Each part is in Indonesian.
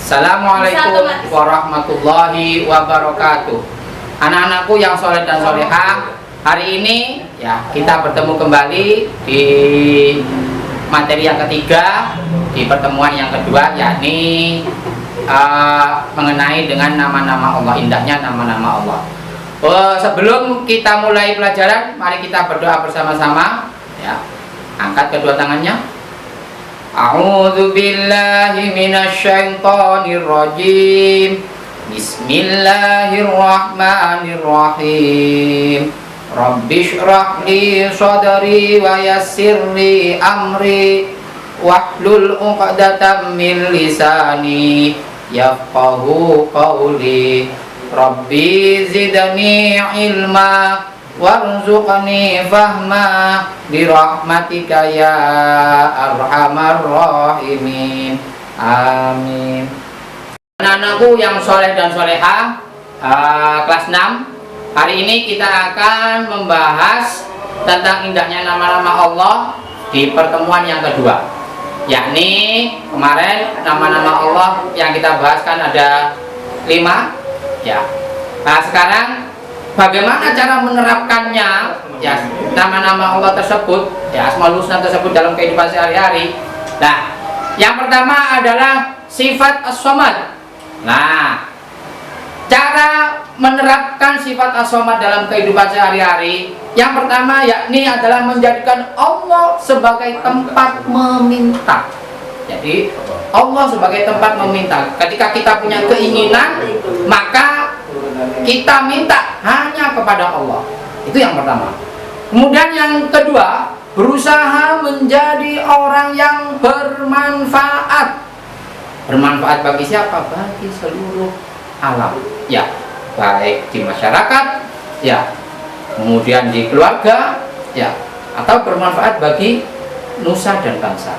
Assalamualaikum warahmatullahi wabarakatuh. Anak-anakku yang soleh dan solehah, hari ini ya kita bertemu kembali di materi yang ketiga di pertemuan yang kedua, yakni mengenai dengan nama-nama Allah, indahnya nama-nama Allah. Sebelum kita mulai pelajaran, mari kita berdoa bersama-sama ya. Angkat kedua tangannya. A'udzu billahi minasyaitonir rajim. Bismillahirrahmanirrahim. Rabbi shrah li sadri wa yassir li amri wahlul 'uqdatam min lisani yafqahu qawli. Rabbi zidni ilma warzuqni fahma birahmatika ya arhamar rahimin. Amin. Anak-anakku yang soleh dan solehah, kelas 6, hari ini kita akan membahas tentang indahnya nama-nama Allah di pertemuan yang kedua, yakni kemarin nama-nama Allah yang kita bahas kan ada 5 ya. Nah sekarang bagaimana cara menerapkannya ya, nama-nama Allah tersebut ya, Asmaul Husna tersebut dalam kehidupan sehari-hari. Nah, yang pertama adalah sifat As-Samad. Nah, cara menerapkan sifat As-Samad dalam kehidupan sehari-hari, yang pertama yakni adalah menjadikan Allah sebagai tempat meminta. Jadi Allah sebagai tempat meminta. Ketika kita punya keinginan, maka kita minta hanya kepada Allah. Itu yang pertama. Kemudian yang kedua, berusaha menjadi orang yang bermanfaat. Bermanfaat bagi siapa? Bagi seluruh alam. Ya, baik di masyarakat, ya, kemudian di keluarga, ya, atau bermanfaat bagi nusa dan bangsa.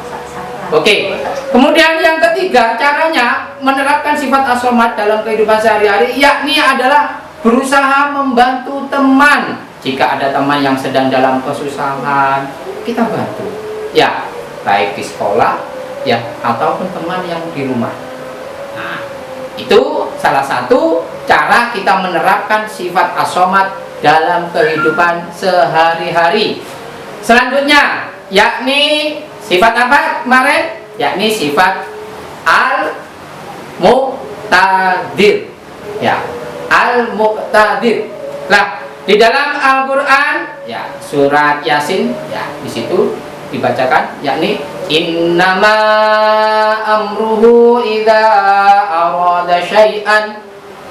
Oke. Kemudian yang ketiga, caranya menerapkan sifat As-Samad dalam kehidupan sehari-hari, yakni adalah berusaha membantu teman. Jika ada teman yang sedang dalam kesusahan, kita bantu. Ya, baik di sekolah, ya, ataupun teman yang di rumah. Nah, itu salah satu cara kita menerapkan sifat As-Samad dalam kehidupan sehari-hari. Selanjutnya, yakni sifat apa kemarin? Yakni sifat Al-Muqtadir. Ya, Al-Muqtadir. Nah, di dalam Al-Qur'an ya, surat Yasin ya, di situ dibacakan yakni innama amruhu idza arada syai'an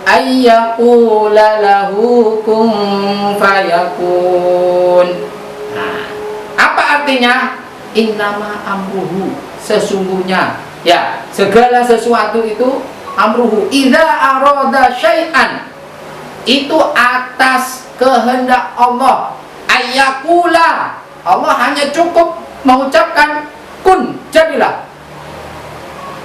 ayyaqula lahu kun fayakun. Nah, apa artinya innama amruhu? Sesungguhnya ya, segala sesuatu itu amruhu idza arada syai'an, itu atas kehendak Allah. Ayyaqula, Allah hanya cukup mengucapkan kun, jadilah,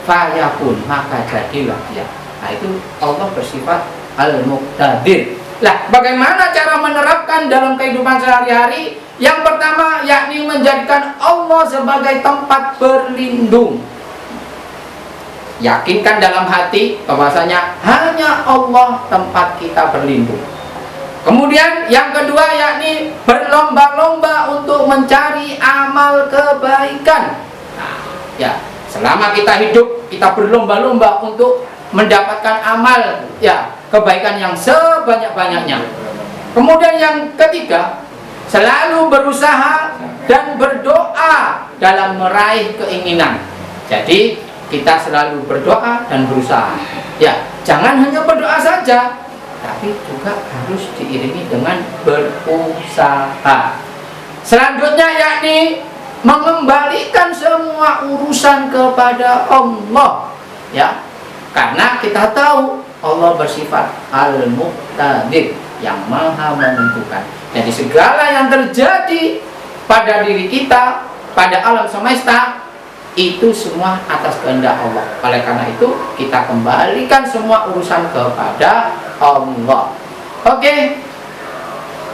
fayakun, maka jadilah ya. Nah itu Allah bersifat Al-Muqtadir. Nah, bagaimana cara menerapkan dalam kehidupan sehari-hari? Yang pertama yakni menjadikan Allah sebagai tempat berlindung. Yakinkan dalam hati bahwasanya hanya Allah tempat kita berlindung. Kemudian yang kedua yakni berlomba-lomba untuk mencari amal kebaikan. Nah, ya, selama kita hidup kita berlomba-lomba untuk mendapatkan amal ya, kebaikan yang sebanyak-banyaknya. Kemudian yang ketiga, selalu berusaha dan berdoa dalam meraih keinginan. Jadi kita selalu berdoa dan berusaha. Ya, jangan hanya berdoa saja, tapi juga harus diiringi dengan berusaha. Selanjutnya yakni mengembalikan semua urusan kepada Allah. Ya, karena kita tahu Allah bersifat Al-Muqtadir, yang maha menentukan. Jadi segala yang terjadi pada diri kita, pada alam semesta, itu semua atas kehendak Allah. Oleh karena itu kita kembalikan semua urusan kepada Allah. Oke.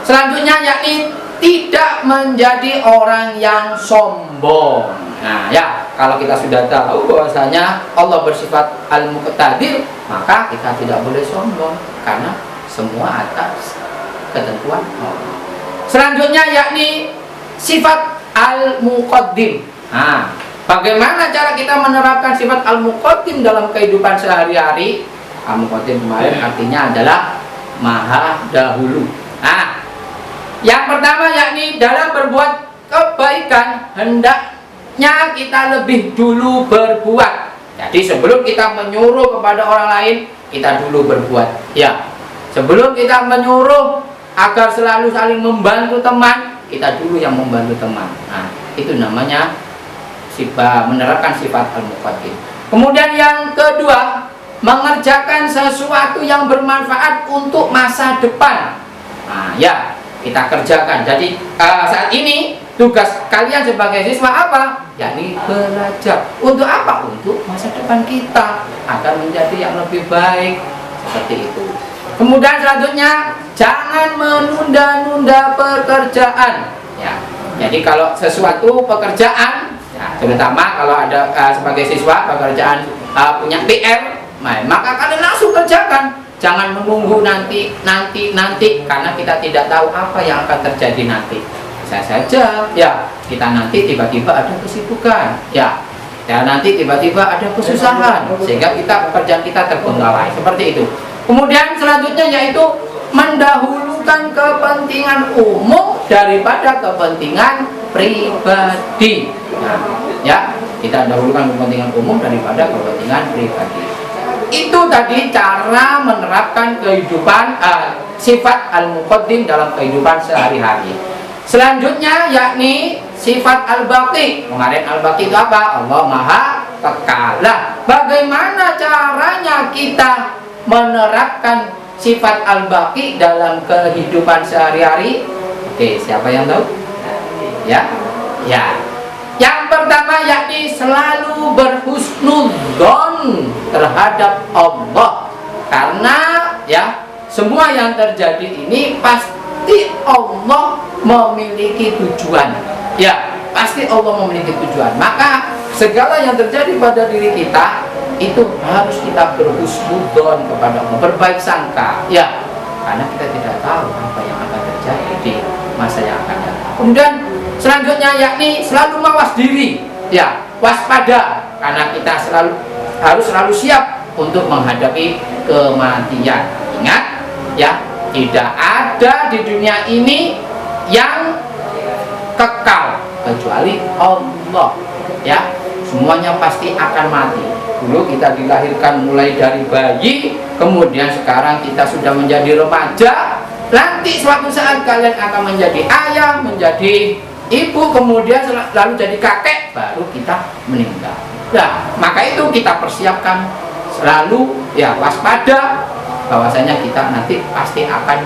Selanjutnya yakni tidak menjadi orang yang sombong. Nah ya, kalau kita sudah tahu bahwasanya Allah bersifat Al-Muqtadir, maka kita tidak boleh sombong karena semua atas ketentuan Allah. Selanjutnya yakni sifat Al-Muqaddim. Nah, bagaimana cara kita menerapkan sifat Al-Muqaddim dalam kehidupan sehari-hari? Al-Muqaddim kemarin artinya adalah maha dahulu. Nah, yang pertama yakni dalam berbuat kebaikan hendaknya kita lebih dulu berbuat. Jadi sebelum kita menyuruh kepada orang lain, kita dulu berbuat. Ya, sebelum kita menyuruh agar selalu saling membantu teman, kita dulu yang membantu teman. Nah, itu namanya menerapkan sifat Al-Muqaddim. Kemudian yang kedua, mengerjakan sesuatu yang bermanfaat untuk masa depan. Nah, ya, kita kerjakan. Jadi saat ini tugas kalian sebagai siswa apa? Yakni belajar. Untuk apa? Untuk masa depan kita agar menjadi yang lebih baik. Seperti itu. Kemudian selanjutnya, jangan menunda-nunda pekerjaan. Ya. Jadi kalau sesuatu pekerjaan, ya, terutama kalau ada sebagai siswa pekerjaan punya PR, maka kalian langsung kerjakan. Jangan menunggu nanti karena kita tidak tahu apa yang akan terjadi nanti. Bisa saja ya kita nanti tiba-tiba ada kesibukan, ya nanti tiba-tiba ada kesusahan sehingga pekerjaan kita terbengkalai seperti itu. Kemudian selanjutnya yaitu mendahulukan kepentingan umum daripada kepentingan pribadi. Nah, ya kita dahulukan kepentingan umum daripada kepentingan pribadi. Itu tadi cara menerapkan kehidupan sifat Al-Muqaddim dalam kehidupan sehari-hari. Selanjutnya yakni sifat Al-Baqi. Kemarin Al-Baqi itu apa? Allah Maha Kekal. Bagaimana caranya kita menerapkan sifat Al-Baqi dalam kehidupan sehari-hari? Oke, siapa yang tahu? Ya. Yang pertama yakni selalu berhusnudzon terhadap Allah, karena ya semua yang terjadi ini pasti Allah memiliki tujuan. Ya, pasti Allah memiliki tujuan. Maka segala yang terjadi pada diri kita itu harus kita berhusnudzon kepada Allah, berbaik sangka. Ya, karena kita tidak tahu apa yang akan terjadi di masa yang akan datang. Kemudian selanjutnya yakni selalu mawas diri, ya waspada, karena kita harus selalu siap untuk menghadapi kematian. Ingat ya, tidak ada di dunia ini yang kekal kecuali Allah. Ya, semuanya pasti akan mati. Dulu kita dilahirkan mulai dari bayi, kemudian sekarang kita sudah menjadi remaja. Nanti suatu saat kalian akan menjadi ayah, menjadi ibu, kemudian lalu jadi kakek, baru kita meninggal. Nah, maka itu kita persiapkan selalu ya waspada bahwasanya kita nanti pasti akan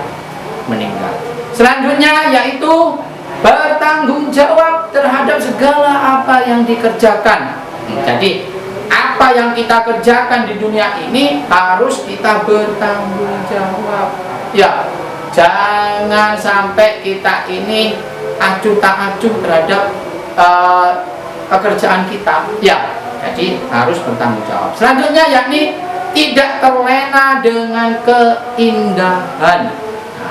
meninggal. Selanjutnya yaitu bertanggung jawab terhadap segala apa yang dikerjakan. Jadi apa yang kita kerjakan di dunia ini harus kita bertanggung jawab. Ya, jangan sampai kita ini acuh tak acuh terhadap pekerjaan kita. Ya, jadi harus bertanggung jawab. Selanjutnya yakni tidak terlena dengan keindahan.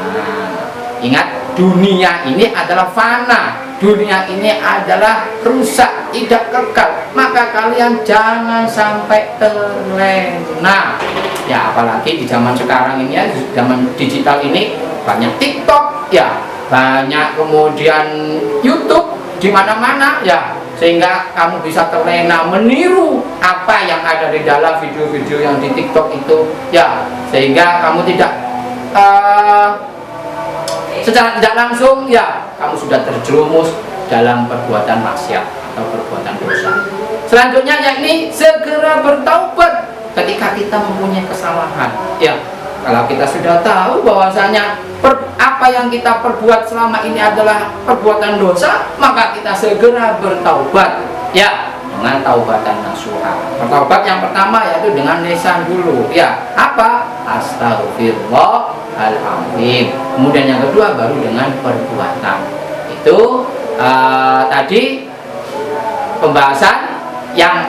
Nah, ingat, dunia ini adalah fana, dunia ini adalah rusak, tidak kekal. Maka kalian jangan sampai terlena. Ya, apalagi di zaman sekarang ini ya, zaman digital ini banyak TikTok, ya banyak kemudian YouTube di mana-mana, ya sehingga kamu bisa terlena meniru apa yang ada di dalam video-video yang di TikTok itu, ya sehingga kamu tidak secara tidak langsung ya kamu sudah terjerumus dalam perbuatan maksiat atau perbuatan dosa. Selanjutnya yakni segera bertaubat ketika kita mempunyai kesalahan. Ya, kalau kita sudah tahu bahwasanya apa yang kita perbuat selama ini adalah perbuatan dosa, maka kita segera bertaubat. Ya, dengan taubatan nasuha. Bertaubat yang pertama yaitu dengan lisan dulu. Ya, apa? Astaghfirullahaladzim. Kemudian yang kedua baru dengan perbuatan. Itu tadi pembahasan yang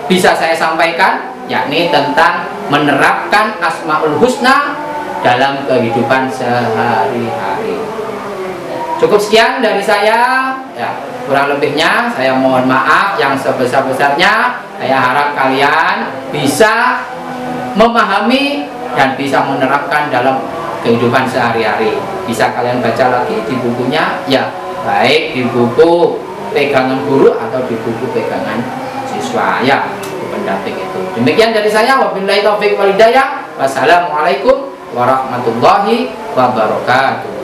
bisa saya sampaikan, yakni tentang menerapkan Asmaul Husna dalam kehidupan sehari-hari. Cukup sekian dari saya, ya, kurang lebihnya saya mohon maaf yang sebesar-besarnya. Saya harap kalian bisa memahami dan bisa menerapkan dalam kehidupan sehari-hari. Bisa kalian baca lagi di bukunya, ya, baik di buku pegangan guru atau di buku pegangan siswa, ya, buku pendamping itu. Demikian dari saya, wabillahi taufiq wal hidayah. Wassalamualaikum warahmatullahi wabarakatuh.